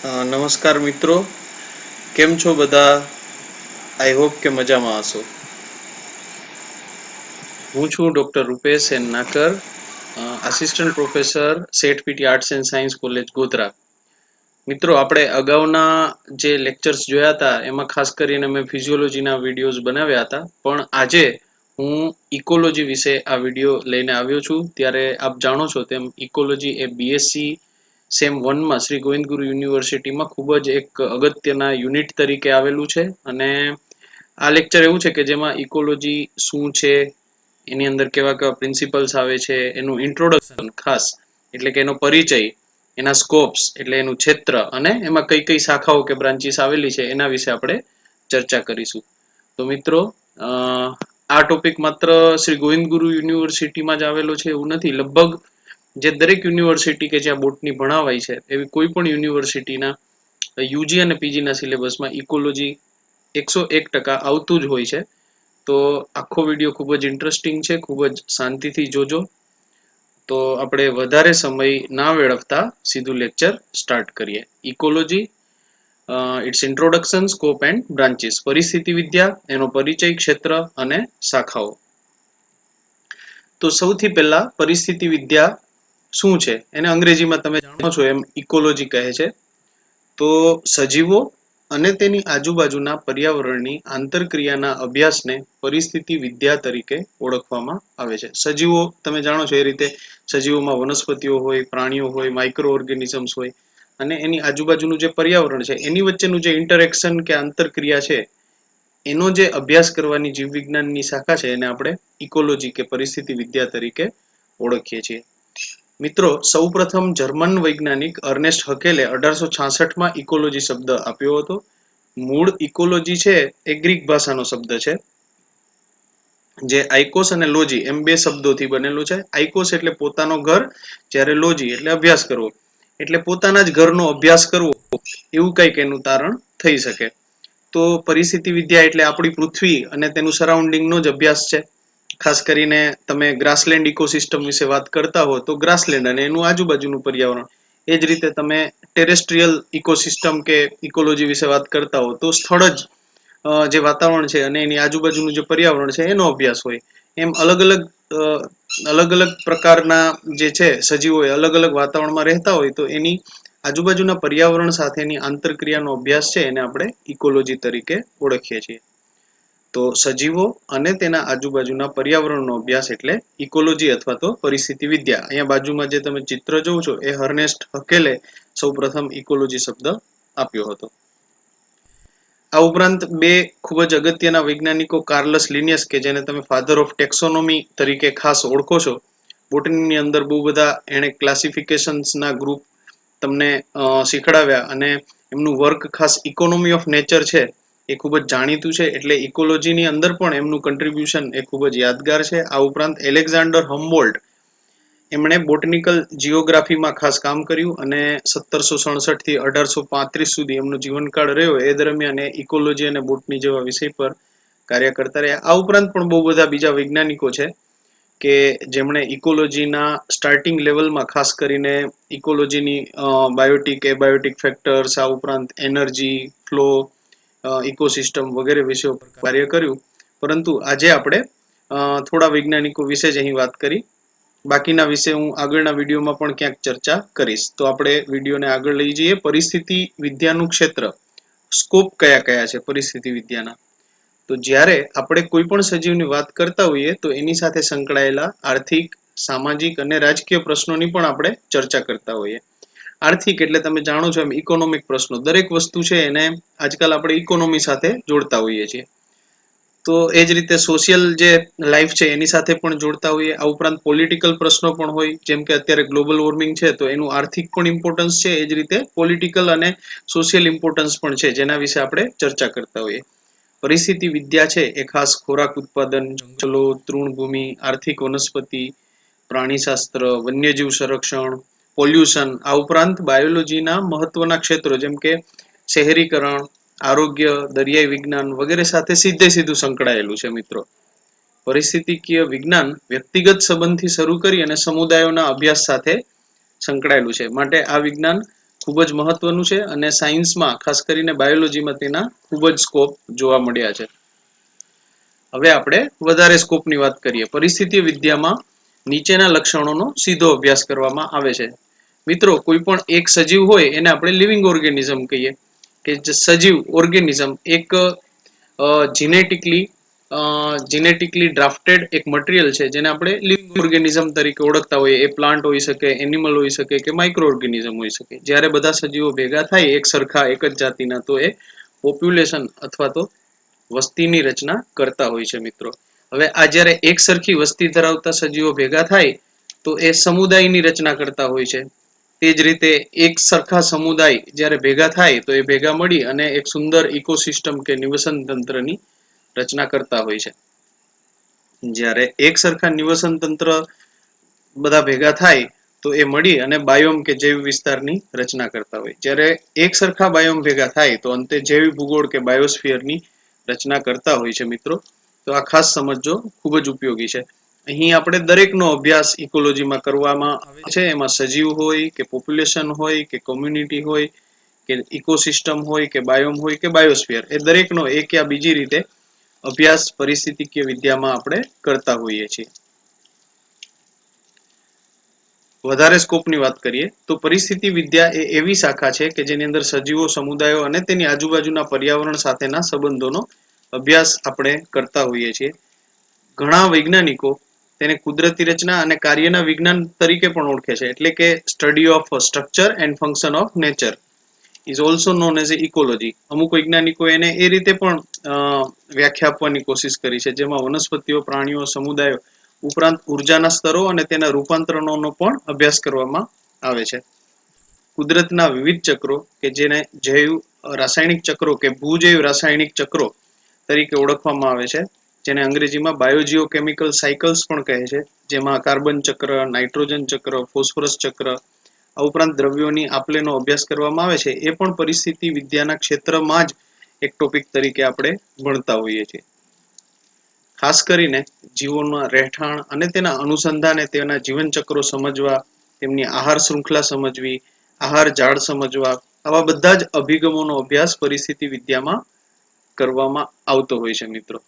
નમસ્કાર મિત્રો, કેમ છો બધા? આઈ હોપ કે મજામાં હશો. હું છું doctor Rupesh N Nakar, assistant professor Sheth PT arts and science college Godhra. મિત્રો, આપણે અગાઉના જે લેક્ચર્સ જોયા હતા એમાં ખાસ કરીને મેં ફિઝિયોલોજીના વિડીયોઝ બનાવ્યા હતા, પણ આજે હું ઇકોલોજી વિશે આ વિડીયો લઈને આવ્યો છું. ત્યારે આપ જાણો છો તેમ ઇકોલોજી એ બીએસસી સેમ 1માં શ્રી ગોવિંદ ગુરુ યુનિવર્સિટીમાં ખૂબ જ એક અગત્યના યુનિટ તરીકે આવેલું છે. અને આ લેક્ચર એવું છે કે જેમાં ઇકોલોજી શું છે, એની અંદર કેવા કેવા પ્રિન્સિપલ્સ આવે છે, એનું ઇન્ટ્રોડક્શન ખાસ એટલે કે એનો પરિચય, એના સ્કોપ્સ એટલે એનું ક્ષેત્ર, અને એમાં કઈ કઈ શાખાઓ કે બ્રાન્ચીસ આવેલી છે એના વિશે આપણે ચર્ચા કરીશું. તો મિત્રો, આ ટોપિક માત્ર શ્રી ગોવિંદ ગુરુ યુનિવર્સિટીમાં જ આવેલો છે એવું નથી. લગભગ જે દરેક યુનિવર્સિટી કે જ્યાં બોટની ભણાવાય છે એવી કોઈ પણ યુનિવર્સિટીના યુજી અને પીજીના સિલેબસમાં ઇકોલોજી 101% આવતું જ હોય છે. તો આખો વિડીયો ખૂબ જ ઇન્ટરેસ્ટિંગ છે, ખૂબ જ શાંતિથી જોજો. તો આપણે વધારે સમય ના વેડફતા સીધું લેક્ચર સ્ટાર્ટ કરીએ. Ecology, it's introduction, scope and branches. પરિસ્થિતિ વિદ્યા, એનો પરિચય, ક્ષેત્ર અને શાખાઓ. તો સૌથી પહેલા પરિસ્થિતિ વિદ્યા શું છે, એને અંગ્રેજીમાં તમે જાણો છો એમ ઇકોલોજી કહે છે. તો સજીવો અને તેની આજુબાજુના પર્યાવરણની આંતરક્રિયાના અભ્યાસને પરિસ્થિતિ વિદ્યા તરીકે ઓળખવામાં આવે છે. સજીવો તમે જાણો છો એ રીતે સજીવોમાં વનસ્પતિઓ હોય, પ્રાણીઓ હોય, માઇક્રો ઓર્ગેનિઝમ્સ હોય, અને એની આજુબાજુનું જે પર્યાવરણ છે એની વચ્ચેનું જે ઇન્ટરેક્શન કે આંતરક્રિયા છે એનો જે અભ્યાસ કરવાની જીવ વિજ્ઞાનની શાખા છે એને આપણે ઇકોલોજી કે પરિસ્થિતિ વિદ્યા તરીકે ઓળખીએ છીએ. મિત્રો, સૌપ્રથમ જર્મન વૈજ્ઞાનિક અર્નેસ્ટ હકેલે 1866માં ઇકોલોજી શબ્દ આપ્યો હતો. મૂળ ઇકોલોજી છે એ ગ્રીક ભાષાનો શબ્દ છે, જે આઇકોસ અને લોજી એમ બે શબ્દોથી બનેલું છે. આઇકોસ એટલે પોતાનો ઘર, જ્યારે લોજી એટલે અભ્યાસ કરવો. એટલે પોતાના જ ઘરનો અભ્યાસ કરવો એવું કંઈક એનું તારણ થઈ શકે. તો પરિસ્થિતિ વિદ્યા એટલે આપણી પૃથ્વી અને તેનું સરાઉન્ડિંગનો જ અભ્યાસ છે. ખાસ કરીને તમે ગ્રાસલેન્ડ ઇકોસિસ્ટમ વિશે વાત કરતા હો તો ગ્રાસલેન્ડ અને એનું આજુબાજુનું પર્યાવરણ. એ જ રીતે તમે ટેરેસ્ટ્રીયલ ઇકોસિસ્ટમ કે ઇકોલોજી વિશે વાત કરતા હો તો સ્થળ જ જે વાતાવરણ છે અને એની આજુબાજુનું જે પર્યાવરણ છે એનો અભ્યાસ હોય. એમ અલગ અલગ પ્રકારના જે છે સજીવો એ અલગ અલગ વાતાવરણમાં રહેતા હોય, તો એની આજુબાજુના પર્યાવરણ સાથેની આંતરક્રિયાનો અભ્યાસ છે એને આપણે ઇકોલોજી તરીકે ઓળખીએ છીએ. તો સજીવો અને તેના આજુબાજુના પર્યાવરણનો અભ્યાસ એટલે ઇકોલોજી અથવા તો પરિસ્થિતિ વિદ્યા. અહીંયા બાજુમાં જે તમે ચિત્ર જોવો છો એ અર્નેસ્ટ હકેલે સૌપ્રથમ ઇકોલોજી શબ્દ આપ્યો હતો. આ ઉપરાંત બે ખૂબ જ અગત્યના વૈજ્ઞાનિકો, કાર્લસ લિનિયસ કે જેને તમે ફાધર ઓફ ટેક્સોનોમી તરીકે ખાસ ઓળખો છો. બોટનીની અંદર બહુ બધા એણે ક્લાસિફિકેશન્સના ગ્રુપ તમને શીખડાવ્યા, અને એમનું વર્ક ખાસ ઇકોનોમી ઓફ નેચર છે એ ખૂબ જ જાણીતું છે. એટલે ઇકોલોજીની અંદર પણ એમનું કન્ટ્રીબ્યુશન એ ખૂબ જ યાદગાર છે. આ ઉપરાંત એલેક્ઝાન્ડર હમ્બોલ્ટ, એમણે બોટનિકલ જીઓગ્રાફીમાં ખાસ કામ કર્યું, અને 1767 થી 1835 સુધી એમનો જીવનકાળ રહ્યો. એ દરમિયાન ઇકોલોજી અને બોટની જેવા વિષય પર કાર્ય કરતા રહ્યા. આ ઉપરાંત પણ બહુ બધા બીજા વૈજ્ઞાનિકો છે કે જેમણે ઇકોલોજીના સ્ટાર્ટિંગ લેવલમાં ખાસ કરીને ઇકોલોજીની બાયોટિક, એબાયોટિક ફેક્ટર્સ, આ ઉપરાંત એનર્જી ફ્લો, ઇકોસિસ્ટમ વગેરે વિષયો પર કાર્ય કર્યું. પરંતુ આજે આપણે થોડા વૈજ્ઞાનિકો વિશે જ અહીં વાત કરી. બાકીના વિશે હું આગળના વિડીયોમાં પણ ક્યાંક ચર્ચા કરીશ. તો આપણે વિડીયોને આગળ લઈ જઈએ. પરિસ્થિતિ વિદ્યાનું ક્ષેત્ર, સ્કોપ કયા કયા છે પરિસ્થિતિ વિદ્યાના? તો જ્યારે આપણે કોઈ પણ સજીવની વાત કરતા હોઈએ તો એની સાથે સંકળાયેલા આર્થિક, સામાજિક અને રાજકીય પ્રશ્નોની પણ આપણે ચર્ચા કરતા હોઈએ. આર્થિક એટલે તમે જાણો છો એમ ઇકોનોમિક પ્રશ્નો. દરેક વસ્તુ છે એને આજકાલ આપણે ઇકોનોમી સાથે જોડતા હોઈએ છીએ. તો એ જ રીતે સોશિયલ જે લાઈફ છે એની સાથે પણ જોડતા હોઈએ. આ ઉપરાંત પોલિટિકલ પ્રશ્નો પણ હોય, જેમ કે અત્યારે ગ્લોબલ વોર્મિંગ છે તો એનું આર્થિક પણ ઇમ્પોર્ટન્સ છે, એ જ રીતે પોલિટિકલ અને સોશિયલ ઇમ્પોર્ટન્સ પણ છે, જેના વિશે આપણે ચર્ચા કરતા હોઈએ. પરિસ્થિતિ વિદ્યા છે એ ખાસ ખોરાક ઉત્પાદન, જંગલો, તૃણભૂમિ, આર્થિક વનસ્પતિ, પ્રાણીશાસ્ત્ર, વન્યજીવ સંરક્ષણ, પોલ્યુશન, આ ઉપરાંત બાયોલોજીના મહત્વના ક્ષેત્રો જેમ કે શહેરીકરણ, આરોગ્ય, દરિયાઈ વિજ્ઞાન વગેરે સાથે સીધું સંકળાયેલું છે. મિત્રો, પરિસ્થિતિકીય વિજ્ઞાન વ્યક્તિગત સંબંધથી શરૂ કરી અને સમુદાયોના અભ્યાસ સાથે સંકળાયેલું છે. માટે આ વિજ્ઞાન ખૂબ જ મહત્વનું છે અને સાયન્સમાં ખાસ કરીને બાયોલોજીમાં તેના ખૂબ જ સ્કોપ જોવા મળ્યા છે. હવે આપણે વધારે સ્કોપની વાત કરીએ. પરિસ્થિતિ વિદ્યામાં નીચેના લક્ષણોનો સીધો અભ્યાસ કરવામાં આવે છે. મિત્રો, કોઈ પણ એક સજીવ હોય એને આપણે લિવિંગ ઓર્ગેનિઝમ કહીએ, કે જે સજીવ ઓર્ગેનિઝમ એક જીનેટિકલી ડ્રાફ્ટેડ એક મટીરિયલ છે જેને આપણે લિવિંગ ઓર્ગેનિઝમ તરીકે ઓળખતા હોઈએ. એ પ્લાન્ટ હોઈ શકે, એનિમલ હોઈ શકે કે માઇક્રો ઓર્ગેનિઝમ હોઈ શકે. જ્યારે બધા સજીવો ભેગા થાય એક સરખા એક જ જાતિના, તો એ પોપ્યુલેશન અથવા તો વસ્તીની રચના કરતા હોય છે મિત્રો. હવે આ જ્યારે એક સરખી વસ્તી ધરાવતા સજીવો ભેગા થાય તો એ સમુદાયની રચના કરતા હોય છે. તે જ રીતે એક સરખા સમુદાય જ્યારે ભેગા થાય તો એ ભેગા મળી અને એક સુંદર ઇકોસિસ્ટમ કે નિવસન તંત્રની રચના કરતા હોય છે. જ્યારે એક સરખા નિવસન તંત્ર બધા ભેગા થાય તો એ મળી અને બાયોમ કે જૈવ વિસ્તારની રચના કરતા હોય. જ્યારે એક સરખા બાયોમ ભેગા થાય તો અંતે જૈવ ભૂગોળ કે બાયોસ્ફિયરની રચના કરતા હોય છે મિત્રો. તો આ ખાસ સમજજો, ખૂબ જ ઉપયોગી છે. અહીં આપણે દરેકનો અભ્યાસ ઇકોલોજીમાં કરવામાં આવે છે. એમાં સજીવ હોય કે પોપ્યુલેશન હોય કે કોમ્યુનિટી હોય કે ઇકોસિસ્ટમ હોય કે બાયોમ હોય કે બાયોસ્ફિયર, એ દરેકનો એક યા બીજી રીતે અભ્યાસ પરિસ્થિતિકીય વિદ્યામાં આપણે કરતા હોઈએ છીએ. વધારે સ્કોપની વાત કરીએ તો પરિસ્થિતિ વિદ્યા એ એવી શાખા છે કે જેની અંદર સજીવો, સમુદાયો અને તેની આજુબાજુના પર્યાવરણ સાથેના સંબંધોનો અભ્યાસ આપણે કરતા હોઈએ છીએ. ઘણા વૈજ્ઞાનિકો તેને કુદરતી રચના અને કાર્યના વિજ્ઞાન તરીકે પણ ઓળખે છે. એટલે કે study of structure and function of nature is also known as ecology. અમુક વૈજ્ઞાનિકો એને એ રીતે પણ વ્યાખ્યા આપવાની કોશિશ કરી છે, જેમાં વનસ્પતિઓ, પ્રાણીઓ, સમુદાયો ઉપરાંત ઉર્જાના સ્તરો અને તેના રૂપાંતરણોનો પણ અભ્યાસ કરવામાં આવે છે. કુદરતના વિવિધ ચક્રો કે જેને જૈવ રાસાયણિક ચક્રો કે ભૂજૈવ રાસાયણિક ચક્રો તરીકે ઓળખવામાં આવે છે, જેને અંગ્રેજીમાં બાયોજીઓકેમિકલ સાયકલ્સ પણ કહે છે, જેમાં કાર્બન ચક્ર, નાઇટ્રોજન ચક્ર, ફોસ્ફરસ ચક્ર, આ ઉપરાંત દ્રવ્યોની આપલેનો અભ્યાસ કરવામાં આવે છે. એ પણ પરિસ્થિતિ વિદ્યાના ક્ષેત્રમાં જ એક ટોપિક તરીકે આપણે ભણતા હોઈએ છીએ. ખાસ કરીને જીવોના રહેઠાણ અને તેના અનુસંધાને તેના જીવન ચક્રો સમજવા, તેમની આહાર શૃંખલા સમજવી, આહાર ઝાડ સમજવા, આવા બધા જ અભિગમોનો અભ્યાસ પરિસ્થિતિ વિદ્યામાં કરવામાં આવતો હોય છે મિત્રો.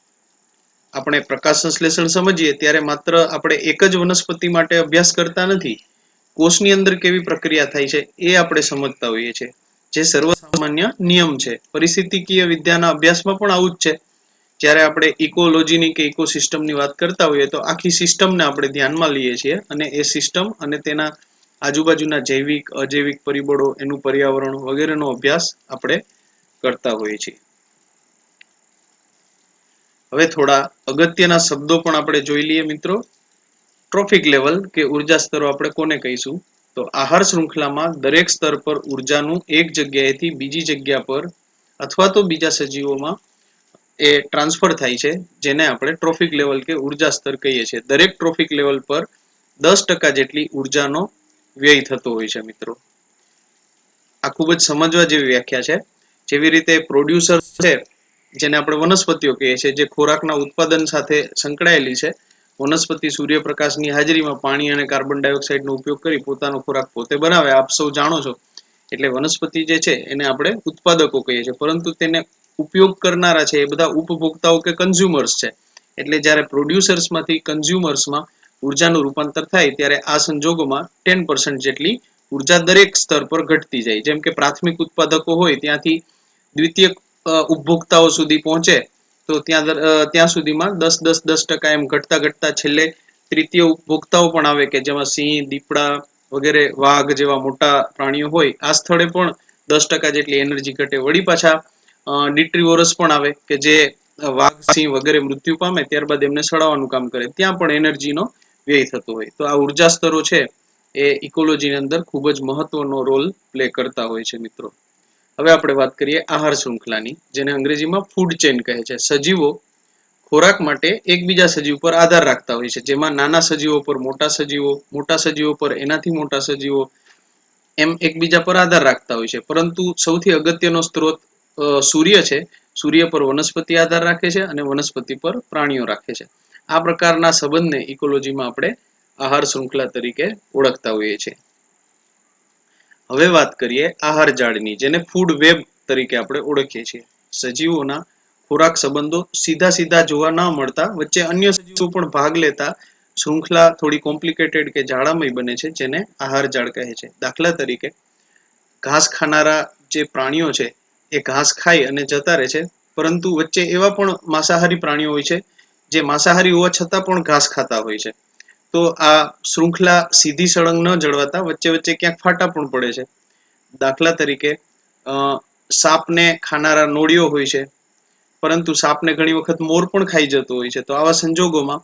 આપણે પ્રકાશ સંશ્લેષણ સમજીએ ત્યારે માત્ર આપણે એક જ વનસ્પતિ માટે અભ્યાસ કરતા નથી. કોષની અંદર કેવી પ્રક્રિયા થાય છે એ આપણે સમજતા હોઈએ છીએ, જે સર્વસામાન્ય નિયમ છે. પરિસ્થિતિકીય વિદ્યાના અભ્યાસમાં પણ આવું જ છે. જ્યારે આપણે ઇકોલોજીની કે ઇકોસિસ્ટમની વાત કરતા હોઈએ તો આખી સિસ્ટમને આપણે ધ્યાનમાં લઈએ છીએ અને એ સિસ્ટમ અને તેના આજુબાજુના જૈવિક, અજૈવિક પરિબળો, એનું પર્યાવરણ વગેરેનો અભ્યાસ આપણે કરતા હોઈએ છીએ. હવે થોડા અગત્યના શબ્દો પણ આપણે જોઈ લઈએ મિત્રો. ટ્રોફિક લેવલ કે ઉર્જા સ્તરો આપણે કોને કહીશું? તો આહાર શૃંખલામાં દરેક સ્તર પર ઉર્જાનું એક જગ્યાએથી બીજી જગ્યા પર અથવા તો બીજા સજીવોમાં એ ટ્રાન્સફર થાય છે, જેને આપણે ટ્રોફિક લેવલ કે ઉર્જા સ્તર કહીએ છીએ. દરેક ટ્રોફિક લેવલ પર 10% જેટલી ઉર્જાનો વ્યય થતો હોય છે મિત્રો. આ ખૂબ જ સમજવા જેવી વ્યાખ્યા છે. જેવી રીતે પ્રોડ્યુસર છે, જેને આપણે વનસ્પતિઓ કહીએ છીએ, જે ખોરાકના ઉત્પાદન સાથે સંકળાયેલી છે. વનસ્પતિ સૂર્યપ્રકાશની હાજરીમાં પાણી અને કાર્બન ડાયોક્સાઇડનો ઉપયોગ કરી પોતાનો ખોરાક પોતે બનાવે, આપ સૌ જાણો છો. એટલે વનસ્પતિ જે છે એને આપણે ઉત્પાદકો કહીએ છીએ, પરંતુ તેને ઉપયોગ કરનારા છે એ બધા ઉપભોક્તાઓ કે કન્ઝ્યુમર્સ છે. એટલે જ્યારે પ્રોડ્યુસર્સમાંથી કન્ઝ્યુમર્સમાં ઉર્જાનું રૂપાંતર થાય ત્યારે આ સંજોગોમાં 10% જેટલી ઉર્જા દરેક સ્તર પર ઘટતી જાય. જેમ કે પ્રાથમિક ઉત્પાદકો હોય ત્યાંથી દ્વિતીય ઉપભોક્તાઓ સુધી પહોંચે તો ત્યાં સુધીમાં 10% એમ ઘટતા ઘટતા છેલ્લે તૃતીય ઉપભોક્તાઓ પણ આવે, કે જેમાં સિંહ, દીપડા વગેરે, વાઘ જેવા મોટા પ્રાણીઓ હોય. આ સ્થળે પણ 10% જેટલી એનર્જી ઘટે. વળી પાછા ડિટ્રીવોરસ પણ આવે, કે જે વાઘ, સિંહ વગેરે મૃત્યુ પામે ત્યારબાદ એમને સડાવવાનું કામ કરે. ત્યાં પણ એનર્જીનો વ્યય થતો હોય. તો આ ઉર્જા સ્તરો છે એ ઇકોલોજીની અંદર ખૂબ જ મહત્વનો રોલ પ્લે કરતા હોય છે મિત્રો. હવે આપણે વાત કરીએ આહાર શૃંખલાની, જેને અંગ્રેજીમાં ફૂડ ચેઇન કહે છે. સજીવો ખોરાક માટે એકબીજા સજીવ પર આધાર રાખતા હોય છે, જેમાં નાના સજીવો પર મોટા સજીવો, મોટા સજીવો પર એનાથી મોટા સજીવો, એમ એકબીજા પર આધાર રાખતા હોય છે. પરંતુ સૌથી અગત્યનો સ્ત્રોત સૂર્ય છે. સૂર્ય પર વનસ્પતિ આધાર રાખે છે અને વનસ્પતિ પર પ્રાણીઓ રાખે છે. આ પ્રકારના સંબંધને ઇકોલોજીમાં આપણે આહાર શૃંખલા તરીકે ઓળખતા હોઈએ છીએ. હવે વાત કરીએ આહાર જાળની, જેને ફૂડ વેબ તરીકે આપણે ઓળખીએ છીએ. સજીવોના ખોરાક સંબંધો સીધા સીધા જોવા ન મળતા વચ્ચે અન્ય સજીવો પણ ભાગ લેતા શૃંખલા થોડી કોમ્પ્લિકેટેડ કે જાળામય બને છે, જેને આહાર જાળ કહે છે. દાખલા તરીકે ઘાસ ખાનારા જે પ્રાણીઓ છે એ ઘાસ ખાઈ અને જતા રહે છે, પરંતુ વચ્ચે એવા પણ માંસાહારી પ્રાણીઓ હોય છે જે માંસાહારી હોવા છતાં પણ ઘાસ ખાતા હોય છે. તો આ શૃંખલા સીધી સળંગ ન જળવાતા વચ્ચે વચ્ચે ક્યાંક ફાટા પણ પડે છે. દાખલા તરીકે સાપને ખાનારા નોળિયો હોય છે, પરંતુ સાપને ઘણી વખત મોર પણ ખાઈ જતો હોય છે. તો આવા સંજોગોમાં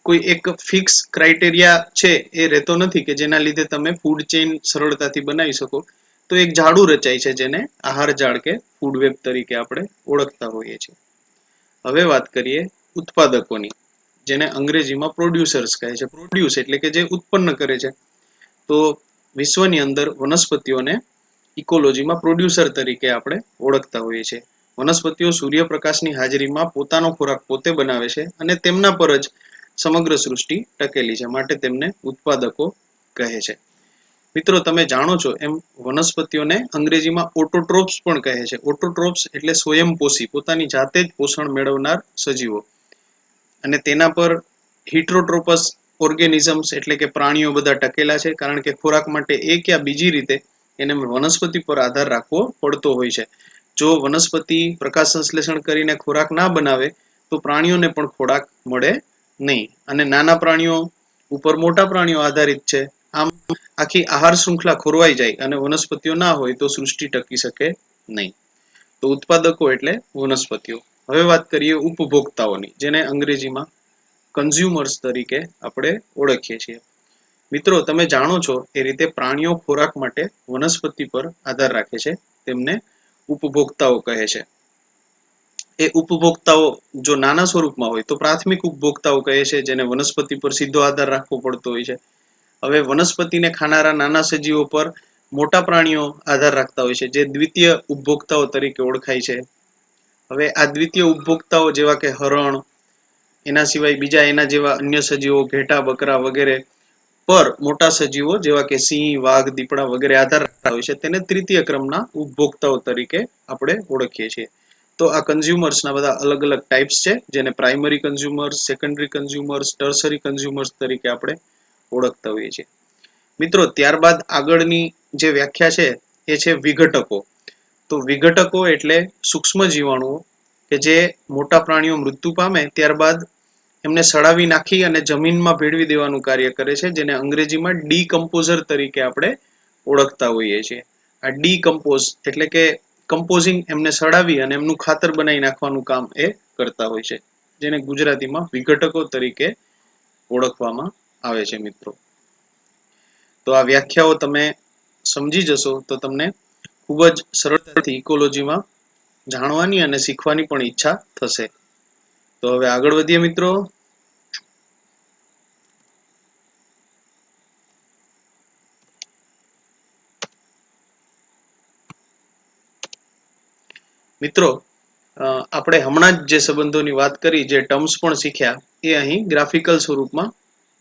કોઈ એક ફિક્સ ક્રાઇટેરિયા છે એ રહેતો નથી કે જેના લીધે તમે ફૂડ ચેઇન સરળતાથી બનાવી શકો. તો એક જાડું રચાય છે જેને આહાર જાળ કે ફૂડ વેબ તરીકે આપણે ઓળખતા હોઈએ છીએ. હવે વાત કરીએ ઉત્પાદકોની, જેને અંગ્રેજીમાં પ્રોડ્યુસર્સ કહે છે. પ્રોડ્યુસ એટલે કે જે ઉત્પન્ન કરે છે. તો વિશ્વની અંદર વનસ્પતિઓને ઇકોલોજીમાં પ્રોડ્યુસર તરીકે આપણે ઓળખતા હોઈએ છીએ. વનસ્પતિઓ સૂર્યપ્રકાશની હાજરીમાં પોતાનો ખોરાક પોતે બનાવે છે અને તેમના પર જ સમગ્ર સૃષ્ટિ ટકેલી છે, માટે તેમને ઉત્પાદકો કહે છે. મિત્રો, તમે જાણો છો એમ વનસ્પતિઓને અંગ્રેજીમાં ઓટોટ્રોપ્સ પણ કહે છે. ઓટોટ્રોપ્સ એટલે સ્વયંપોષી, પોતાની જાતે જ પોષણ મેળવનાર સજીવો. અને તેના પર હિટ્રોટ્રોપસ ઓર્ગેનિઝમ્સ એટલે કે પ્રાણીઓ બધા ટકેલા છે, કારણ કે ખોરાક માટે એક યા બીજી રીતે એને વનસ્પતિ પર આધાર રાખવો પડતો હોય છે. જો વનસ્પતિ પ્રકાશ સંશ્લેષણ કરીને ખોરાક ના બનાવે તો પ્રાણીઓને પણ ખોરાક મળે નહીં, અને નાના પ્રાણીઓ ઉપર મોટા પ્રાણીઓ આધારિત છે. આમ આખી આહાર શૃંખલા ખોરવાઈ જાય અને વનસ્પતિઓ ના હોય તો સૃષ્ટિ ટકી શકે નહીં. તો ઉત્પાદકો એટલે વનસ્પતિઓ. હવે વાત કરીએ ઉપભોક્તાઓની, જેને અંગ્રેજીમાં કન્ઝ્યુમર્સ તરીકે આપણે ઓળખીએ છીએ. મિત્રો, તમે જાણો છો એ રીતે પ્રાણીઓ ખોરાક માટે વનસ્પતિ પર આધાર રાખે છે, તેમને ઉપભોક્તાઓ કહે છે. એ ઉપભોક્તાઓ જો નાના સ્વરૂપમાં હોય તો પ્રાથમિક ઉપભોક્તાઓ કહે છે, જેને વનસ્પતિ પર સીધો આધાર રાખવો પડતો હોય છે. હવે વનસ્પતિને ખાનારા નાના સજીવો પર મોટા પ્રાણીઓ આધાર રાખતા હોય છે, જે દ્વિતીય ઉપભોક્તાઓ તરીકે ઓળખાય છે. હવે આ દ્વિતીય ઉપભોક્તાઓ જેવા કે હરણ, એના સિવાય બીજા એના જેવા અન્ય સજીવો, ઘેટા, બકરા વગેરે પર મોટા સજીવો જેવા કે સિંહ, વાઘ, દીપડા વગેરે આધાર રાખતા હોય છે, તેને તૃતીય ક્રમના ઉપભોક્તાઓ તરીકે આપણે ઓળખીએ છીએ. તો આ કન્ઝ્યુમર્સના બધા અલગ અલગ ટાઈપ્સ છે, જેને primary consumers, secondary consumers, tertiary consumers તરીકે આપણે ઓળખતા હોઈએ છીએ. મિત્રો, ત્યારબાદ આગળની જે વ્યાખ્યા છે એ છે વિઘટકો. તો વિઘટકો એટલે સૂક્ષ્મ જીવાણુઓ કે જે મોટા પ્રાણીઓ મૃત્યુ પામે ત્યારબાદ એમને સડાવી નાખી અને જમીનમાં ભેળવી દેવાનું કાર્ય કરે છે, જેને અંગ્રેજીમાં ડીકમ્પોઝર તરીકે આપણે ઓળખતા હોઈએ છીએ. આ ડીકમ્પોઝ એટલે કે કમ્પોઝિંગ, એમને સડાવી અને એમનું ખાતર બનાવી નાખવાનું કામ એ કરતા હોય છે, જેને ગુજરાતીમાં વિઘટકો તરીકે ઓળખવામાં આવે છે. મિત્રો, તો આ વ્યાખ્યાઓ તમે સમજી જશો તો તમને ખૂબ જ સરળતાથી ઇકોલોજીમાં જાણવાની અને શીખવાની પણ ઈચ્છા થશે. તો હવે આગળ વધીએ મિત્રો. મિત્રો, આપણે હમણાં જ જે સંબંધોની વાત કરી, જે ટર્મ્સ પણ શીખ્યા, એ અહીં ગ્રાફિકલ સ્વરૂપમાં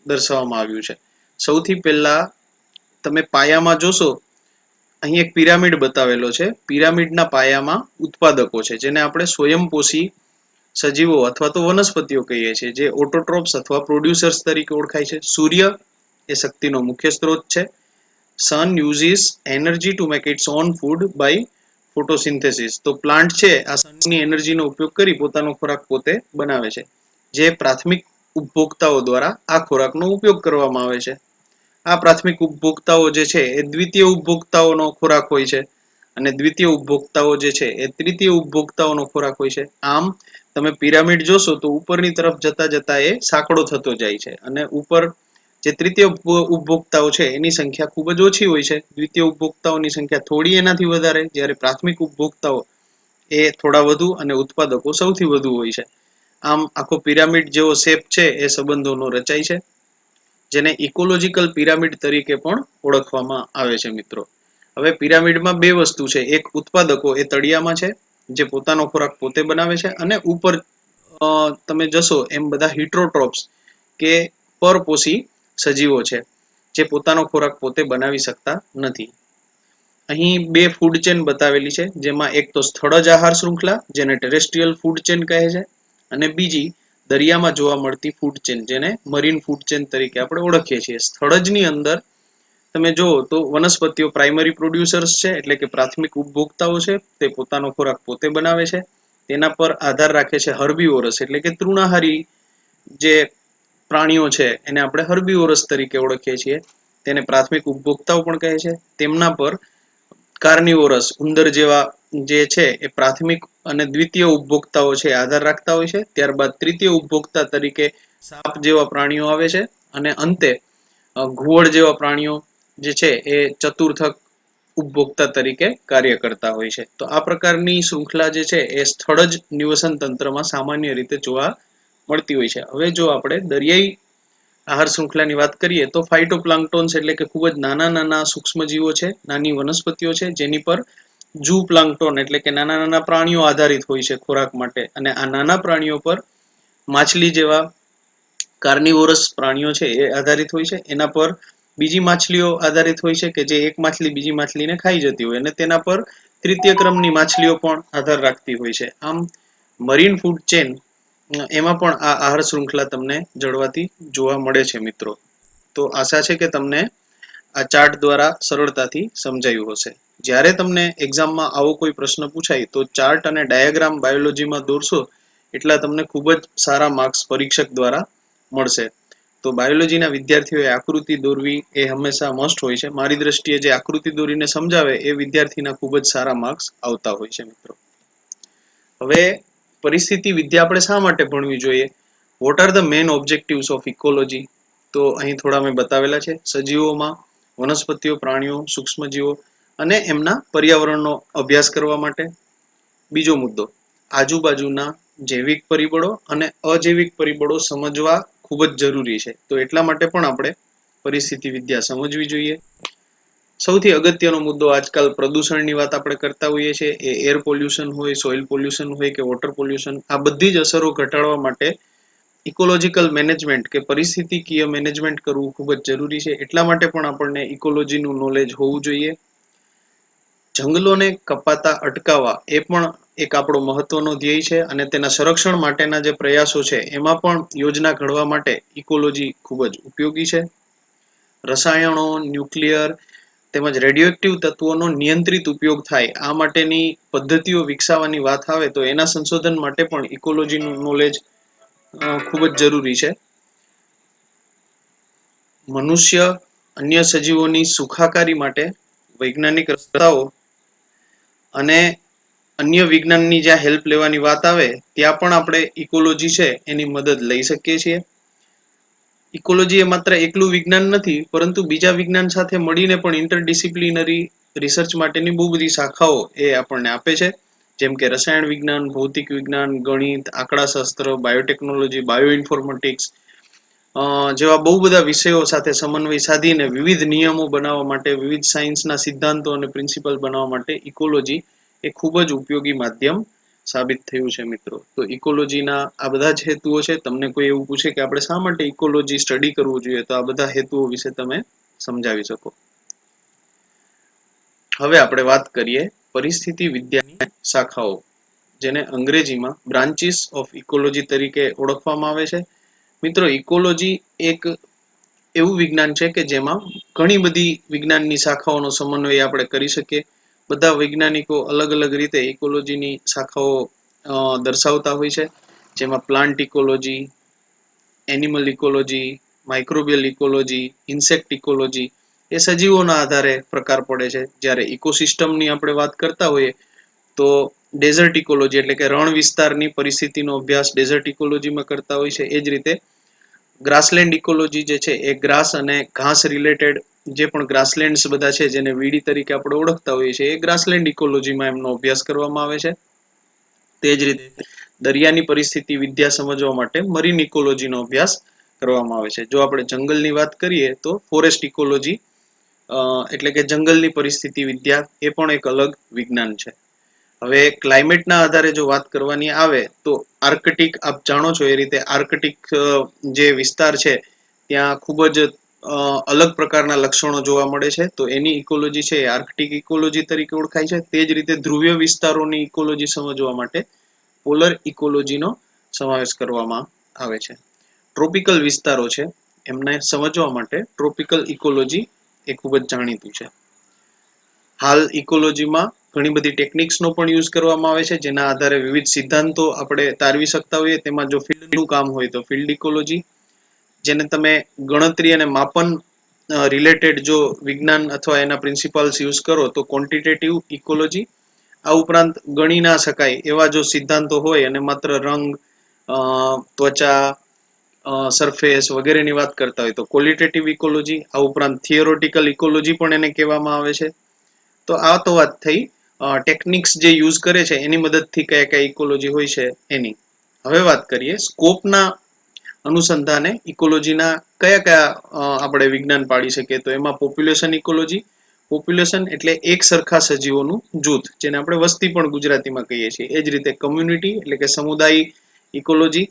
દર્શાવવામાં આવ્યું છે. સૌથી પહેલા તમે પાયામાં જોશો, અહીં એક પિરામિડ બતાવેલો છે. પિરામિડના પાયામાં ઉત્પાદકો છે, જેને આપણે સ્વયંપોષી સજીવો અથવા તો વનસ્પતિઓ કહીએ છીએ, જે ઓટોટ્રોપ્સ અથવા પ્રોડ્યુસર્સ તરીકે ઓળખાય છે. સૂર્ય એ શક્તિનો મુખ્ય સ્ત્રોત છે. Sun uses energy to make its own food by photosynthesis. તો પ્લાન્ટ છે આ સનની એનર્જીનો ઉપયોગ કરી પોતાનો ખોરાક પોતે બનાવે છે, જે પ્રાથમિક ઉપભોક્તાઓ દ્વારા આ ખોરાકનો ઉપયોગ કરવામાં આવે છે. આ પ્રાથમિક ઉપભોક્તાઓ જે છે એ દ્વિતીય ઉપભોક્તાઓનો ખોરાક હોય છે, અને દ્વિતીય ઉપભોક્તાઓ જે છે એ તૃતીય ઉપભોક્તાઓનો ખોરાક હોય છે. આમ તમે પિરામિડ જોશો તો ઉપરની તરફ જતા જતા એ સાંકડો થતો જાય છે, અને ઉપર જે તૃતીય ઉપભોક્તાઓ છે એની સંખ્યા ખૂબ જ ઓછી હોય છે. દ્વિતીય ઉપભોક્તાઓની સંખ્યા થોડી એનાથી વધારે, જ્યારે પ્રાથમિક ઉપભોક્તાઓ એ થોડા વધુ અને ઉત્પાદકો સૌથી વધુ હોય છે. આમ આખો પિરામિડ જેવો શેપ છે એ સંબંધોનો રચાય છે, જેને ઇકોલોજીકલ પિરામિડ તરીકે પણ ઓળખવામાં આવે છે. મિત્રો, હવે પિરામિડમાં બે વસ્તુ છે. એક ઉત્પાદકો એ તળિયામાં છે, જે પોતાનો ખોરાક પોતે બનાવે છે, અને ઉપર તમે જશો એમ બધા હિટ્રોટ્રોપ્સ કે પરપોષી સજીવો છે, જે પોતાનો ખોરાક પોતે બનાવી શકતા નથી. અહીં બે ફૂડ ચેન બતાવેલી છે, જેમાં એક તો સ્થળજ આહાર શૃંખલા જેને ટેરેસ્ટ્રીયલ ફૂડ ચેન કહે છે, અને બીજી દરિયામાં જોવા મળતી ફૂડ ચેન જેને મરીન ફૂડ ચેન તરીકે આપણે ઓળખીએ છીએ. સ્થળજની અંદર તમે જુઓ તો વનસ્પતિઓ પ્રાઇમરી પ્રોડ્યુસર્સ છે, એટલે કે પ્રાથમિક ઉપભોક્તાઓ છે, તે પોતાનો ખોરાક પોતે બનાવે છે. તેના પર આધાર રાખે છે હર્બીવોરસ, એટલે કે તૃણાહારી જે પ્રાણીઓ છે એને આપણે હર્બીવોરસ તરીકે ઓળખીએ છીએ. તેને પ્રાથમિક ઉપભોક્તાઓ પણ કહે છે. તેમના પર કાર્નિવોરસ ઉંદર જેવા જે છે એ પ્રાથમિક અને દ્વિતીય ઉપભોક્તાઓ છે આધાર રાખતા હોય છે. ત્યારબાદ તૃતીય ઉપભોક્તા તરીકે સાપ જેવા પ્રાણીઓ આવે છે, અને અંતે ઘુવડ જેવા પ્રાણીઓ જે છે એ ચતુર્થક ઉપભોક્તા તરીકે કાર્ય કરતા હોય છે. તો આ પ્રકારની શૃંખલા જે છે એ સ્થળજ નિવસન તંત્રમાં સામાન્ય રીતે જોવા મળતી હોય છે. હવે જો આપણે દરિયાઈ આહાર શૃંખલાની વાત કરીએ તો ફાઇટોપ્લાન્ક્ટોન્સ એટલે કે ખૂબ જ નાના નાના સૂક્ષ્મજીવો છે, નાની વનસ્પતિઓ છે, જેની પર ઝૂ પ્લાન્ક્ટોન એટલે કે નાના નાના પ્રાણીઓ આધારિત હોય છે ખોરાક માટે. અને આ નાના પ્રાણીઓ પર માછલી જેવા કાર્નિવોરસ પ્રાણીઓ છે એ આધારિત હોય છે. એના પર બીજી માછલીઓ આધારિત હોય છે કે જે એક માછલી બીજી માછલીને ખાઈ જતી હોય, અને તેના પર તૃતીય ક્રમની માછલીઓ પણ આધાર રાખતી હોય છે. આમ મરીન ફૂડ ચેન એમાં પણ આ આહાર શૃંખલા તમને જળવાતી જોવા મળે છે મિત્રો. તો આશા છે કે તમને આ ચાર્ટ દ્વારા સરળતાથી સમજાયું હશે. જ્યારે તમને એક્ઝામમાં આવો કોઈ પ્રશ્ન પૂછાય તો ચાર્ટ અને ડાયાગ્રામ બાયોલોજીમાં દોરશો એટલા તમને ખૂબ જ સારા માર્ક્સ પરીક્ષક દ્વારા મળશે. તો બાયોલોજીના વિદ્યાર્થીઓએ આકૃતિ દોરવી એ હંમેશા મસ્ટ હોય છે. મારી દ્રષ્ટિએ જે આકૃતિ દોરીને સમજાવે એ વિદ્યાર્થીના ખૂબ જ સારા માર્ક્સ આવતા હોય છે મિત્રો. હવે પરિસ્થિતિ વિદ્યા આપણે શા માટે ભણવી જોઈએ? What are the main objectives of ecology? તો અહીં થોડા મેં બતાવેલા છે. સજીવોમાં વનસ્પતિઓ, પ્રાણીઓ, સૂક્ષ્મજીવો અને એમના પર્યાવરણનો અભ્યાસ કરવા માટે. બીજો મુદ્દો, આજુબાજુના જૈવિક પરિબળો અને અજૈવિક પરિબળો સમજવા ખૂબ જ જરૂરી છે. તો એટલા માટે પણ આપણે પરિસ્થિતિ વિદ્યા સમજવી જોઈએ. સૌથી અગત્યનો મુદ્દો આજકાલ પ્રદૂષણની વાત આપણે કરતા હોઈએ છીએ. એ એર પોલ્યુશન હોય, સોઇલ પોલ્યુશન હોય કે વોટર પોલ્યુશન, આ બધી જ અસરો ઘટાડવા માટે ઇકોલોજીકલ મેનેજમેન્ટ કે પરિસ્થિતિકીય મેનેજમેન્ટ કરવું ખૂબ જ જરૂરી છે. એટલા માટે પણ આપણને ઇકોલોજીનું નોલેજ હોવું જોઈએ. જંગલોને કપાતા અટકાવવા એ પણ એક આપણો મહત્વનો ધ્યેય છે, અને તેના સંરક્ષણ માટેના જે પ્રયાસો છે એમાં પણ યોજના ઘડવા માટે ઇકોલોજી ખૂબ જ ઉપયોગી છે. રસાયણો, ન્યુક્લિયર તેમજ રેડિયોએક્ટિવ તત્વોનો નિયંત્રિત ઉપયોગ થાય આ માટેની પદ્ધતિઓ વિકસાવવાની વાત આવે તો એના સંશોધન માટે પણ ઇકોલોજીનું નોલેજ ખૂબ જ જરૂરી છે. મનુષ્ય અન્ય સજીવોની સુખાકારી માટે વૈજ્ઞાનિક રસ્તાઓ અને અન્ય વિજ્ઞાનની જ્યાં હેલ્પ લેવાની વાત આવે ત્યાં પણ આપણે ઇકોલોજી છે એની મદદ લઈ શકીએ છીએ. ઇકોલોજી એ માત્ર એકલું વિજ્ઞાન નથી, પરંતુ બીજા વિજ્ઞાન સાથે મળીને પણ ઇન્ટરડિસિપ્લિનરી રિસર્ચ માટેની બહુ બધી શાખાઓ એ આપણને આપે છે. જેમ કે રસાયણ વિજ્ઞાન, ભૌતિક વિજ્ઞાન, ગણિત, આંકડાશાસ્ત્ર, બાયોટેકનોલોજી, બાયોઇન્ફોર્મેટિક્સ જેવા બહુ બધા વિષયો સાથે સમન્વય સાધીને વિવિધ નિયમો બનાવવા માટે, વિવિધ સાયન્સના સિદ્ધાંતો અને પ્રિન્સિપલ બનાવવા માટે ઇકોલોજી એ ખૂબ જ ઉપયોગી માધ્યમ સાબિત થયું છે મિત્રો. તો ઇકોલોજીના આ બધા જ હેતુઓ છે. તમને કોઈ એવું પૂછે કે આપણે શા માટે ઇકોલોજી સ્ટડી કરવું જોઈએ, તો આ બધા હેતુઓ વિશે તમે સમજાવી શકો. હવે આપણે વાત કરીએ પરિસ્થિતિ વિદ્યાની શાખાઓ, જેને અંગ્રેજીમાં બ્રાન્ચીસ ઓફ ઇકોલોજી તરીકે ઓળખવામાં આવે છે. મિત્રો, ઇકોલોજી એક એવું વિજ્ઞાન છે કે જેમાં ઘણી બધી વિજ્ઞાનની શાખાઓનો સમન્વય આપણે કરી શકીએ. બધા વૈજ્ઞાનિકો અલગ અલગ રીતે ઇકોલોજીની શાખાઓ દર્શાવતા હોય છે, જેમાં plant ecology, animal ecology, microbial ecology, insect ecology એ સજીવોના આધારે પ્રકાર પડે છે. જ્યારે ઇકોસિસ્ટમની આપણે વાત કરતા હોઈએ તો ડેઝર્ટ ઇકોલોજી એટલે કે રણ વિસ્તારની પરિસ્થિતિનો અભ્યાસ ડેઝર્ટ ઇકોલોજીમાં કરતા હોય છે. એ જ રીતે ગ્રાસલેન્ડ ઇકોલોજી જે છે એ ગ્રાસ અને ઘાસ રિલેટેડ જે પણ ગ્રાસલેન્ડ્સ બધા છે જેને વીડી તરીકે આપણે ઓળખતા હોઈએ છીએ, એ ગ્રાસલેન્ડ ઇકોલોજીમાં એમનો અભ્યાસ કરવામાં આવે છે. તે જ રીતે દરિયાની પરિસ્થિતિ વિદ્યા સમજવા માટે મરીન ઇકોલોજીનો અભ્યાસ કરવામાં આવે છે. જો આપણે જંગલની વાત કરીએ તો ફોરેસ્ટ ઇકોલોજી એટલે કે જંગલની પરિસ્થિતિ વિદ્યા એ પણ એક અલગ વિજ્ઞાન છે. હવે ક્લાઇમેટના આધારે જો વાત કરવાની આવે તો આર્કટિક, આપ જાણો છો એ રીતે આર્કટિક જે વિસ્તાર છે ત્યાં ખૂબ જ અલગ પ્રકારના લક્ષણો જોવા મળે છે. તો એની ઇકોલોજી છે એ આર્કટિક ઇકોલોજી તરીકે ઓળખાય છે. તે જ રીતે ધ્રુવીય વિસ્તારોની ઇકોલોજી સમજવા માટે પોલર ઇકોલોજીનો સમાવેશ કરવામાં આવે છે. ટ્રોપિકલ વિસ્તારો છે એમને સમજવા માટે ટ્રોપિકલ ઇકોલોજી એ ખૂબ જ જાણીતું છે. હાલ ઇકોલોજીમાં ઘણી બધી ટેકનિક્સનો પણ યુઝ કરવામાં આવે છે, જેના આધારે વિવિધ સિદ્ધાંતો આપણે તારવી શકતા હોઈએ. તેમાં જો ફિલ્ડનું કામ હોય તો ફિલ્ડ ઇકોલોજી, જેને તમે ગણતરી અને માપન રિલેટેડ જો વિજ્ઞાન અથવા એના પ્રિન્સિપલ્સ યુઝ કરો તો ક્વોન્ટિટેટિવ ઇકોલોજી. આ ઉપરાંત ગણી ના શકાય એવા જો સિદ્ધાંતો હોય અને માત્ર રંગ, ત્વચા, સરફેસ વગેરેની વાત કરતા હોય તો ક્વોલિટેટિવ ઇકોલોજી. આ ઉપરાંત થિયોરોટિકલ ઇકોલોજી પણ એને કહેવામાં આવે છે. તો આ તો વાત થઈ ટેકનિક્સ જે યુઝ કરે છે એની મદદથી કયા કયા ઇકોલોજી હોય છે એની. હવે વાત કરીએ સ્કોપના અનુસંધાને ઇકોલોજીના કયા કયા આપણે વિજ્ઞાન પાડી શકીએ. તો એમાં પોપ્યુલેશન ઇકોલોજી. પોપ્યુલેશન એટલે એક સરખા સજીવોનું જૂથ, જેને આપણે વસ્તી પણ ગુજરાતીમાં કહીએ છીએ. એ જ રીતે કમ્યુનિટી એટલે કે સમુદાય ઇકોલોજી.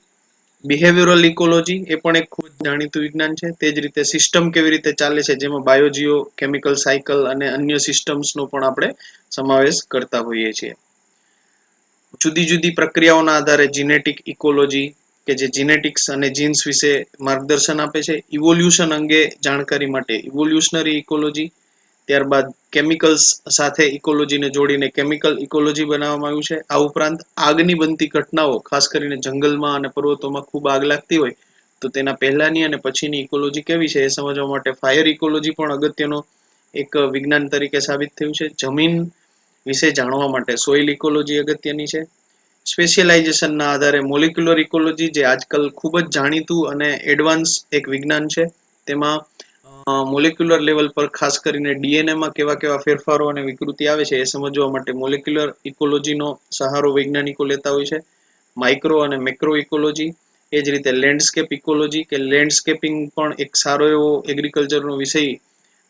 બિહેવિયરલ ઇકોલોજી એ પણ એક ખૂબ જ જાણીતું વિજ્ઞાન છે. તે જ રીતે સિસ્ટમ કેવી રીતે ચાલે છે, જેમાં બાયોજીઓ કેમિકલ સાયકલ અને અન્ય સિસ્ટમ્સનો પણ આપણે સમાવેશ કરતા હોઈએ છીએ. જુદી જુદી પ્રક્રિયાઓના આધારે જીનેટિક ઇકોલોજી કે જે જીનેટિક્સ અને જીન્સ વિશે માર્ગદર્શન આપે છે. ઇવોલ્યુશન અંગે જાણકારી માટે ઇવોલ્યુશનરી ઇકોલોજી. ત્યારબાદ કેમિકલ્સ સાથે ઇકોલોજીને જોડીને કેમિકલ ઇકોલોજી બનાવવામાં આવ્યું છે. આ ઉપરાંત આગની બનતી ઘટનાઓ, ખાસ કરીને જંગલમાં અને પર્વતોમાં ખૂબ આગ લાગતી હોય તો તેના પહેલાની અને પછીની ઇકોલોજી કેવી છે એ સમજવા માટે ફાયર ઇકોલોજી પણ અગત્યનો એક વિજ્ઞાન તરીકે સાબિત થયું છે. જમીન વિશે જાણવા માટે સોઇલ ઇકોલોજી અગત્યની છે. સ્પેશિયલાઇઝેશનના આધારે મોલિક્યુલર ઇકોલોજી, જે આજકાલ ખૂબ જ જાણીતું અને એડવાન્સ એક વિજ્ઞાન છે. તેમાં મોલિક્યુલર લેવલ પર ખાસ કરીને ડીએનએમાં કેવા કેવા ફેરફારો અને વિકૃતિ આવે છે એ સમજવા માટે મોલિક્યુલર ઇકોલોજીનો સહારો વૈજ્ઞાનિકો લેતા હોય છે. માઇક્રો અને મેક્રો ઇકોલોજી. એ જ રીતે લેન્ડસ્કેપ ઇકોલોજી, કે લેન્ડસ્કેપિંગ પણ એક સારો એવો એગ્રીકલ્ચરનો વિષય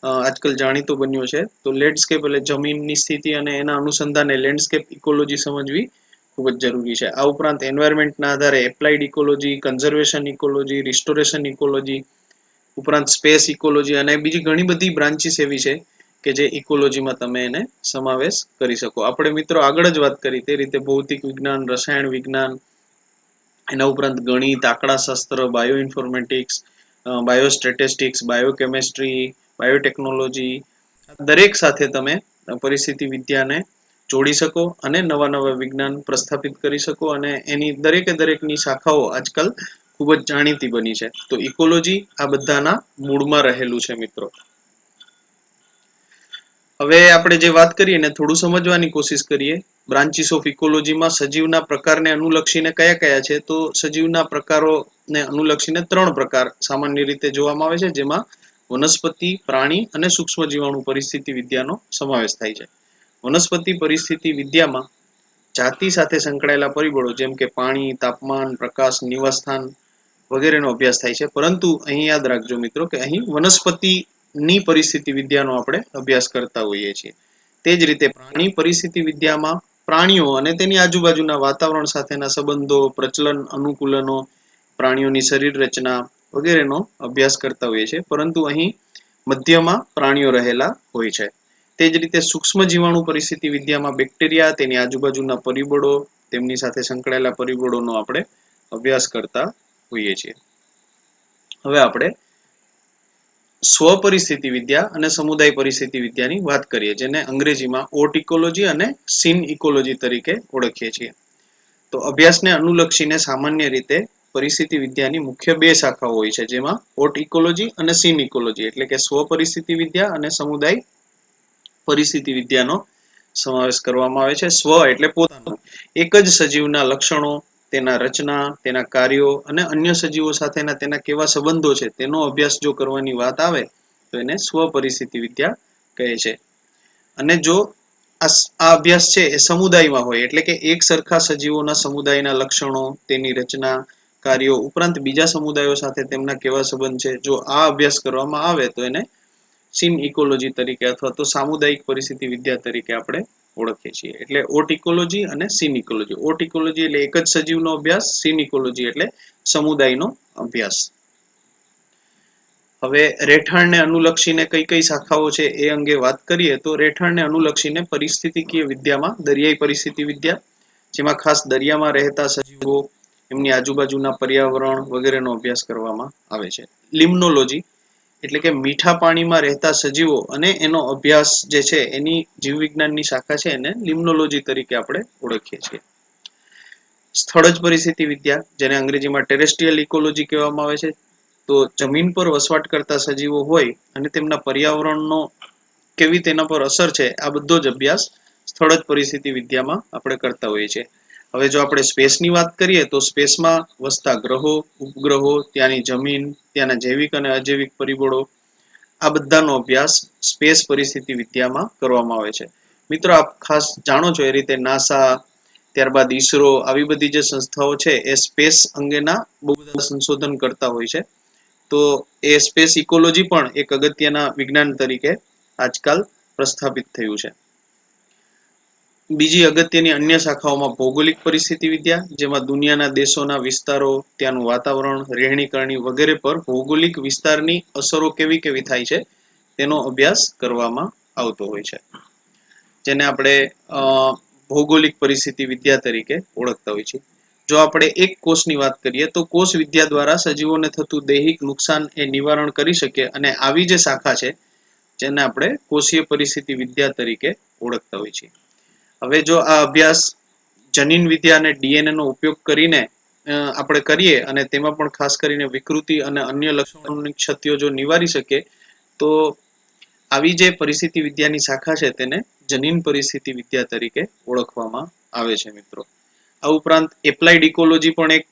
આજકાલ જાણીતો બન્યો છે. તો લેન્ડસ્કેપ એટલે જમીનની સ્થિતિ અને એના અનુસંધાને લેન્ડસ્કેપ ઇકોલોજી સમજવી ખૂબ જ જરૂરી છે. આ ઉપરાંત એન્વાયરમેન્ટના આધારે applied ecology, conservation ecology, restoration ecology, ઉપરાંત સ્પેસ ઇકોલોજી અને બીજી ઘણી બધી બ્રાન્ચીસ એવી છે કે જે ઇકોલોજીમાં તમે એને સમાવેશ કરી શકો. આપણે મિત્રો આગળ જ વાત કરી તે રીતે ભૌતિક વિજ્ઞાન, રસાયણ વિજ્ઞાન, એના ઉપરાંત ગણિત, આંકડાશાસ્ત્ર, બાયો ઇન્ફોર્મેટિક્સ, બાયોસ્ટેટિસ્ટિક્સ, બાયોકેમિસ્ટ્રી, બાયોટેકનોલોજી, દરેક સાથે તમે પરિસ્થિતિ વિદ્યાને જોડી શકો અને નવા નવા વિજ્ઞાન પ્રસ્થાપિત કરી શકો. અને એની દરેકે દરેકની શાખાઓ આજકાલ ખૂબ જ જાણીતી બની છે. તો ઇકોલોજી આ બધાના મૂળમાં રહેલું છે મિત્રો. હવે આપણે જે વાત કરીએ ને થોડું સમજવાની કોશિશ કરીએ. બ્રાન્ચીસ ઓફ ઇકોલોજીમાં સજીવના પ્રકારને અનુલક્ષીને કયા કયા છે. તો સજીવના પ્રકારોને અનુલક્ષીને 3 પ્રકાર સામાન્ય રીતે જોવામાં આવે છે, જેમાં વનસ્પતિ, પ્રાણી અને સૂક્ષ્મ જીવાણુ પરિસ્થિતિ વિદ્યાનો સમાવેશ થાય છે. વનસ્પતિ પરિસ્થિતિ વિદ્યામાં જાતિ સાથે સંકળાયેલા પરિબળો જેમ કે પાણી, તાપમાન, પ્રકાશ, નિવાસસ્થાન વગેરેનો અભ્યાસ થાય છે. પરંતુ અહીં યાદ રાખજો મિત્રો કે અહીં વનસ્પતિની પરિસ્થિતિ વિદ્યાનો આપણે અભ્યાસ કરતા હોઈએ છીએ. તે જ રીતે પ્રાણી પરિસ્થિતિ વિદ્યામાં પ્રાણીઓ અને તેની આજુબાજુના વાતાવરણ સાથેના સંબંધો, પ્રચલન, અનુકૂલનો, પ્રાણીઓની શરીર રચના વગેરેનો અભ્યાસ કરતા હોઈએ છીએ. પરંતુ અહીં મધ્યમાં પ્રાણીઓ રહેલા હોય છે. તે જ રીતે સૂક્ષ્મ જીવાણુ પરિસ્થિતિ વિદ્યામાં બેક્ટેરિયા, તેની આજુબાજુના પરિબળો, તેમની સાથે સંકળાયેલા પરિબળોનો આપણે અભ્યાસ કરતા હોઈએ છીએ. હવે આપણે સ્વપરિસ્થિતિ વિદ્યા અને સમુદાય પરિસ્થિતિ વિદ્યાની વાત કરીએ, જેને અંગ્રેજીમાં ઓટ ઇકોલોજી અને સીન ઇકોલોજી તરીકે ઓળખીએ છીએ. તો અભ્યાસને અનુલક્ષીને સામાન્ય રીતે પરિસ્થિતિ વિદ્યાની મુખ્ય 2 શાખાઓ હોય છે, જેમાં ઓટ ઇકોલોજી અને સીન ઇકોલોજી એટલે કે સ્વપરિસ્થિતિ વિદ્યા અને સમુદાય પરિસ્થિતિ વિદ્યાનો સમાવેશ કરવામાં આવે છે. સ્વ એટલે પોતાનું, એક જ સજીવના લક્ષણો, તેના રચના, તેના કાર્યો અને અન્ય સજીવો સાથેના તેના કેવા સંબંધો છે તેનો અભ્યાસ જો કરવાની વાત આવે તો એને સ્વપરિસ્થિતિ વિદ્યા કહે છે. અને જો આ અભ્યાસ છે એ સમુદાયમાં હોય એટલે કે એક સરખા સજીવોના સમુદાયના લક્ષણો, તેની રચના, કાર્યો ઉપરાંત બીજા સમુદાયો સાથે તેમના કેવા સંબંધ છે, જો આ અભ્યાસ કરવામાં આવે તો એને સીન ઇકોલોજી તરીકે અથવા તો સામુદાયિક પરિસ્થિતિ વિદ્યા તરીકે આપણે ઓળખીએ છીએ. એટલે ઓટ ઇકોલોજી અને સીન ઇકોલોજી. ઓટ ઇકોલોજી એટલે એક જ સજીવનો અભ્યાસ, સીન ઇકોલોજી એટલે સમુદાયનો અભ્યાસ. હવે રહેઠાણને અનુલક્ષીને કઈ કઈ શાખાઓ છે એ અંગે વાત કરીએ તો રહેઠાણને અનુલક્ષીને પરિસ્થિતિકીય વિદ્યામાં દરિયાઈ પરિસ્થિતિ વિદ્યા, જેમાં ખાસ દરિયામાં રહેતા સજીવો, એમની આજુબાજુના પર્યાવરણ વગેરેનો અભ્યાસ કરવામાં આવે છે. લિમ્નોલોજી એટલે કે મીઠા પાણીમાં રહેતા સજીવો અને એનો અભ્યાસ જે છે એની જીવવિજ્ઞાનની શાખા છે એને લિમ્નોલોજી તરીકે આપણે ઓળખીએ છીએ. સ્થળજ પરિસ્થિતિ વિદ્યા, જેને અંગ્રેજીમાં ટેરેસ્ટ્રીયલ ઇકોલોજી કહેવામાં આવે છે, તો જમીન પર વસવાટ કરતા સજીવો હોય અને તેમના પર્યાવરણનો કેવી તેના પર અસર છે, આ બધો જ અભ્યાસ સ્થળજ પરિસ્થિતિ વિદ્યામાં આપણે કરતા હોઈએ છીએ. હવે જો આપણે સ્પેસની વાત કરીએ તો સ્પેસમાં વસતા ગ્રહો, ઉપગ્રહો, ત્યાંની જમીન, ત્યાંના જૈવિક અને અજૈવિક પરિબળો, આ બધાનો અભ્યાસ સ્પેસ પરિસ્થિતિ વિદ્યામાં કરવામાં આવે છે. મિત્રો, આપ ખાસ જાણો છો એ રીતે નાસા, ત્યારબાદ ઈસરો, આવી બધી જે સંસ્થાઓ છે એ સ્પેસ અંગેના બહુ બધા સંશોધન કરતા હોય છે. તો એ સ્પેસ ઇકોલોજી પણ એક અગત્યના વિજ્ઞાન તરીકે આજકાલ પ્રસ્થાપિત થયું છે. બીજી અગત્યની અન્ય શાખાઓમાં ભૌગોલિક પરિસ્થિતિ વિદ્યા, જેમાં દુનિયાના દેશોના વિસ્તારો, ત્યાંનું વાતાવરણ, રહેણી કરણી વગેરે પર ભૌગોલિક વિસ્તારની અસરો કેવી કેવી થાય છે તેનો અભ્યાસ કરવામાં આવતો હોય છે, જેને આપણે ભૌગોલિક પરિસ્થિતિ વિદ્યા તરીકે ઓળખતા હોય છે. જો આપણે એક કોષની વાત કરીએ તો કોષ વિદ્યા દ્વારા સજીવોને થતું દૈહિક નુકસાન એ નિવારણ કરી શકે, અને આવી જે શાખા છે જેને આપણે કોષીય પરિસ્થિતિ વિદ્યા તરીકે ઓળખતા હોય છે. હવે જો આ અભ્યાસ જનીન વિદ્યા અને ડીએનએ નો ઉપયોગ કરીને આપણે કરીએ અને તેમાં પણ ખાસ કરીને વિકૃતિ અને અન્ય લક્ષણોની ક્ષતિઓ જો નિવારી શકે તો આવી જે પરિસ્થિતિ વિદ્યાની શાખા છે તેને જનીન પરિસ્થિતિ વિદ્યા તરીકે ઓળખવામાં આવે છે. મિત્રો, આ ઉપરાંત એપ્લાઇડ ઇકોલોજી પણ એક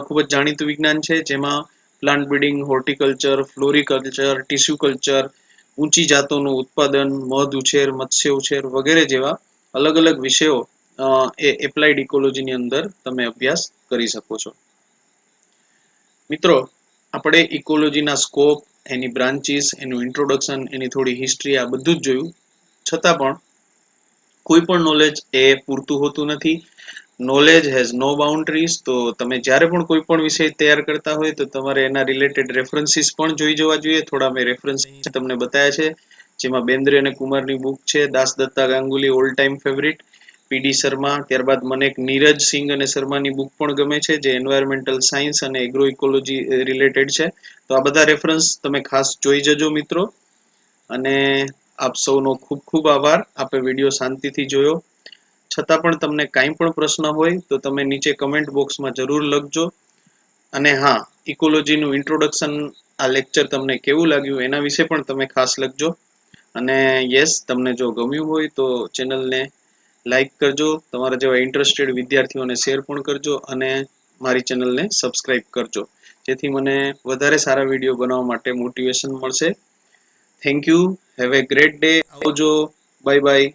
ખૂબ જ જાણીતું વિજ્ઞાન છે, જેમાં plant breeding, horticulture, floriculture, tissue culture, ઊંચી જાતોનું ઉત્પાદન, મધ ઉછેર, મત્સ્ય ઉછેર વગેરે જેવા અલગ અલગ વિષયો એ એપ્લાઇડ ઇકોલોજીની અંદર તમે અભ્યાસ કરી શકો છો. મિત્રો, આપણે ઇકોલોજીના સ્કોપ, એની બ્રાન્ચીસ, એનું ઇન્ટ્રોડક્શન, એની થોડી હિસ્ટ્રી, આ બધું જ જોયું. છતાં પણ કોઈ પણ નોલેજ એ પૂરતું હોતું નથી. Knowledge has no boundaries. તો તમે જ્યારે પણ કોઈ પણ વિષય તૈયાર કરતા હોય તો તમારે એના રિલેટેડ રેફરન્સીસ પણ જોઈ જવા જોઈએ. થોડા મેં રેફરન્સ તમને બતાવ્યા છે, જેમાં બેન્દ્રે અને કુમારની બુક છે, દાસદત્તા ગાંગુલી ઓલ ટાઈમ ફેવરિટ, પીડી શર્મા, ત્યારબાદ મને એક નીરજ સિંઘ અને શર્માની બુક પણ ગમે છે, જે એન્વાયરમેન્ટલ સાયન્સ અને એગ્રો ઇકોલોજી રિલેટેડ છે. તો આ બધા રેફરન્સ તમે ખાસ જોઈ જજો મિત્રો. અને આપ સૌનો ખૂબ ખૂબ આભાર. આપે વિડીયો શાંતિથી જોયો. છતાં પણ તમને કાંઈ પણ પ્રશ્ન હોય તો તમે નીચે કમેન્ટ બોક્સમાં જરૂર લખજો. અને હા, ઇકોલોજીનું ઇન્ટ્રોડક્શન, આ લેક્ચર તમને કેવું લાગ્યું એના વિશે પણ તમે ખાસ લખજો. અને યસ, તમને જો ગમ્યું હોય તો ચેનલને લાઈક કરજો, તમારા જેવા ઇન્ટરેસ્ટેડ વિદ્યાર્થીઓને શેર પણ કરજો, અને મારી ચેનલને સબસ્ક્રાઇબ કરજો, જેથી મને વધારે સારા વિડીયો બનાવવા માટે મોટિવેશન મળશે. Thank you. Have a great day. આવજો. Bye by.